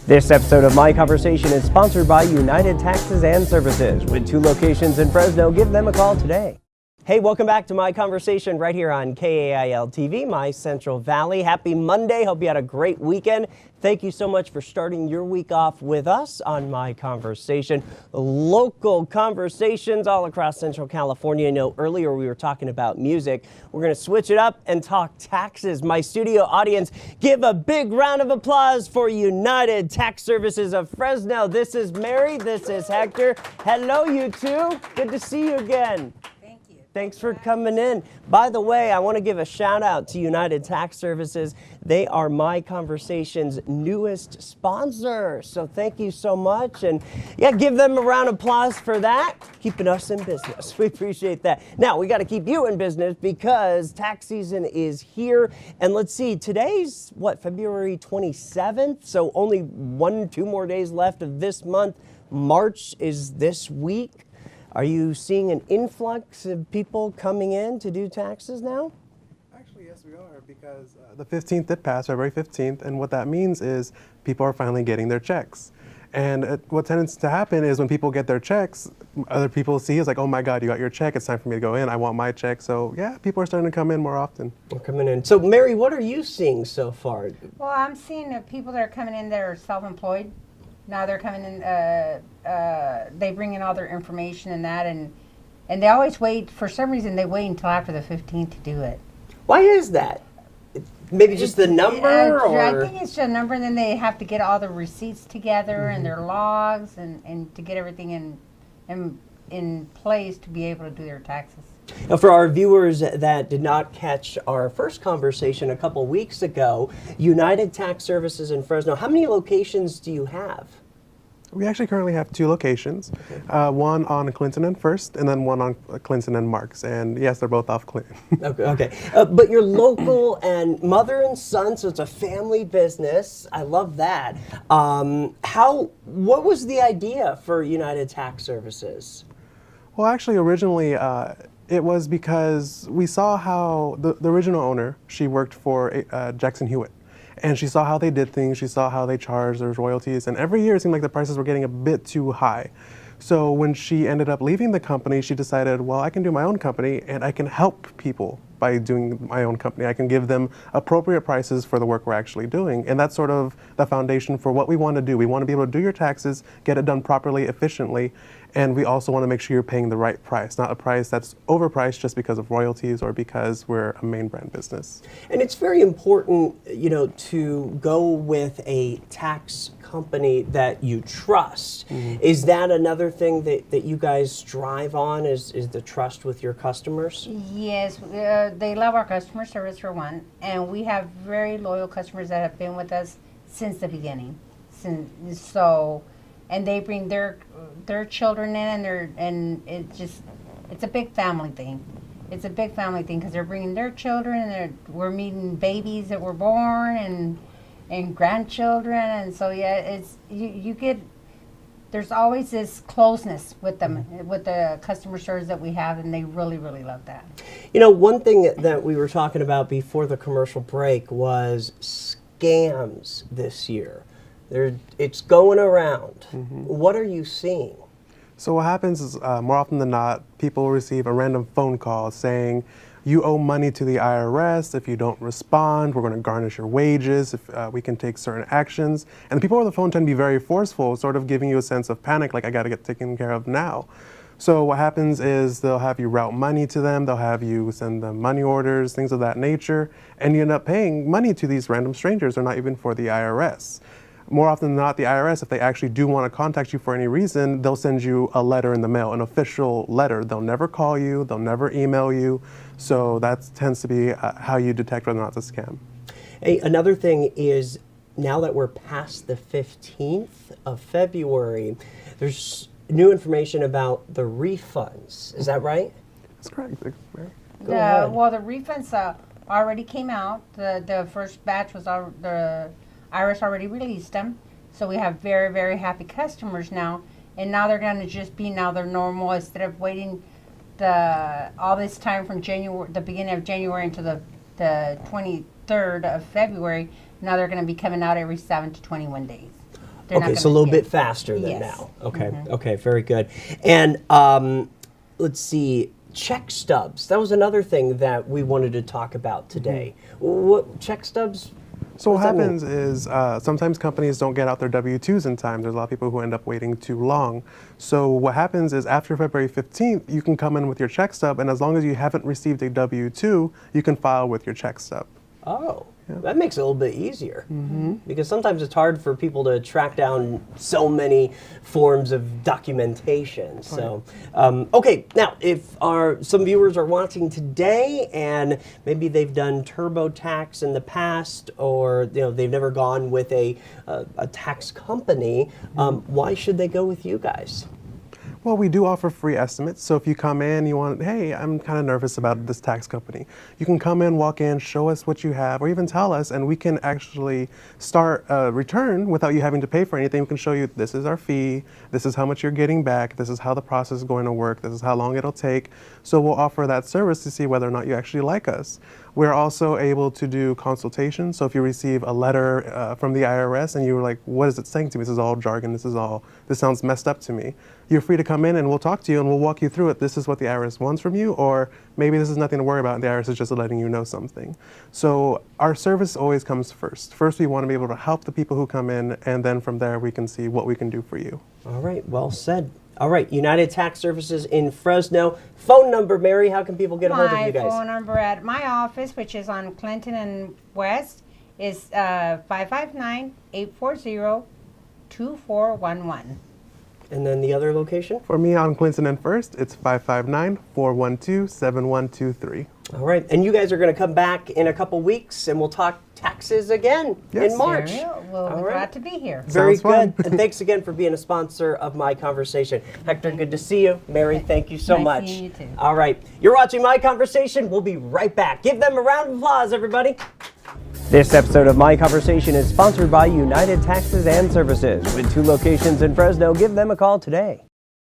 This episode of My Conversation is sponsored by United Taxes and Services. With 2 locations in Fresno, give them a call today. Hey, welcome back to My Conversation right here on KAIL-TV, My Central Valley. Happy Monday. Hope you had a great weekend. Thank you so much for starting your week off with us on My Conversation. Local conversations all across Central California. I know earlier we were talking about music. We're going to switch it up and talk taxes. My studio audience, give a big round of applause for United Tax Services of Fresno. This is Mary. This is Hector. Hello, you two. Good to see you again. Thanks for coming in. By the way, I want to give a shout out to United Tax Services. They are My Conversation's newest sponsor. So thank you so much. And yeah, give them a round of applause for that. Keeping us in business. We appreciate that. Now, we got to keep you in business because tax season is here. And let's see, today's what, February 27th? So only 1-2 more days left of this month. March is this week. Are you seeing an influx of people coming in to do taxes now? Actually, yes, we are, because the 15th did pass, February 15th, and what that means is people are finally getting their checks. And what tends to happen is when people get their checks, other people see it's like, oh my God, you got your check, it's time for me to go in, I want my check. So yeah, people are starting to come in more often. They're coming in. So Mary, what are you seeing so far? Well, I'm seeing the people that are coming in that are self-employed. Now they're coming in, they bring in all their information and that, and they always wait, for some reason they wait until after the 15th to do it. Why is that? Maybe just the number? Or? I think it's just a number, and then they have to get all the receipts together and their logs and to get everything in place to be able to do their taxes. Now, for our viewers that did not catch our first conversation a couple weeks ago, United Tax Services in Fresno, how many locations do you have? We actually currently have 2 locations, one on Clinton and First, and then one on Clinton and Marks. And yes, they're both off Clinton. Okay. But you're local and mother and son, so it's a family business. I love that. What was the idea for United Tax Services? Well, actually, originally, it was because we saw how the original owner, she worked for Jackson Hewitt, and she saw how they did things, she saw how they charged their royalties, and every year it seemed like the prices were getting a bit too high. So when she ended up leaving the company, she decided, well, I can do my own company and I can help people by doing my own company. I can give them appropriate prices for the work we're actually doing. And that's sort of the foundation for what we want to do. We want to be able to do your taxes, get it done properly, efficiently, and we also want to make sure you're paying the right price, not a price that's overpriced just because of royalties or because we're a main brand business. And it's very important, to go with a tax company that you trust. Mm-hmm. Is that another thing that you guys strive on, is the trust with your customers? Yes, they love our customer service for one, and we have very loyal customers that have been with us since the beginning. And they bring their children in, and it's a big family thing. It's a big family thing because they're bringing their children, and we're meeting babies that were born and grandchildren, and so yeah, it's you get. There's always this closeness with them, with the customer service that we have, and they really, really love that. One thing that we were talking about before the commercial break was scams this year. It's going around. Mm-hmm. What are you seeing? So what happens is, more often than not, people receive a random phone call saying, you owe money to the IRS. If you don't respond, we're going to garnish your wages. If we can take certain actions. And the people on the phone tend to be very forceful, sort of giving you a sense of panic, like I got to get taken care of now. So what happens is they'll have you route money to them. They'll have you send them money orders, things of that nature. And you end up paying money to these random strangers. They're not even for the IRS. More often than not, the IRS, if they actually do want to contact you for any reason, they'll send you a letter in the mail, an official letter. They'll never call you, they'll never email you. So that tends to be how you detect whether or not it's a scam. Hey, another thing is, now that we're past the 15th of February, there's new information about the refunds. Is that right? That's correct. Go ahead. Well, the refunds already came out. The first batch was the IRS already released them, so we have very, very happy customers now. And now they're going to just be their normal, instead of waiting all this time from the beginning of January until the 23rd of February. Now they're going to be coming out every 7 to 21 days. They're Okay, not so a gonna- little yeah. bit faster than Yes. now. Okay, okay, very good. And let's see, check stubs. That was another thing that we wanted to talk about today. What check stubs? So what does that mean? happens is sometimes companies don't get out their W-2s in time. There's a lot of people who end up waiting too long. So what happens is after February 15th, you can come in with your check stub, and as long as you haven't received a W-2, you can file with your check stub. Oh, that makes it a little bit easier. Because sometimes it's hard for people to track down so many forms of documentation. So, okay, now if some viewers are watching today and maybe they've done TurboTax in the past, or they've never gone with a tax company, why should they go with you guys? Well, we do offer free estimates. So if you come in, you want, hey, I'm kind of nervous about this tax company. You can come in, walk in, show us what you have, or even tell us, and we can actually start a return without you having to pay for anything. We can show you this is our fee, this is how much you're getting back, this is how the process is going to work, this is how long it'll take. So we'll offer that service to see whether or not you actually like us. We're also able to do consultations. So if you receive a letter from the IRS and you're like, what is it saying to me? This is all jargon, this sounds messed up to me. You're free to come in and we'll talk to you and we'll walk you through it. This is what the IRS wants from you, or maybe this is nothing to worry about and the IRS is just letting you know something. So our service always comes first. First, we want to be able to help the people who come in, and then from there we can see what we can do for you. All right, well said. All right, United Tax Services in Fresno. Phone number, Mary, how can people get a hold of you guys? My phone number at my office, which is on Clinton and West, is 559-840-2411. And then the other location? For me on Clinton and First, it's 559-412-7123. All right, and you guys are going to come back in a couple weeks and we'll talk taxes again Yes. in March. We'll be All right. glad to be here. Very Sounds good. fun. And thanks again for being a sponsor of my conversation. Hector, good to see you. Mary, thank you so Nice much. seeing you too. All right, you're watching My Conversation. We'll be right back. Give them a round of applause, everybody. This episode of My Conversation is sponsored by United Taxes and Services. With 2 locations in Fresno, give them a call today.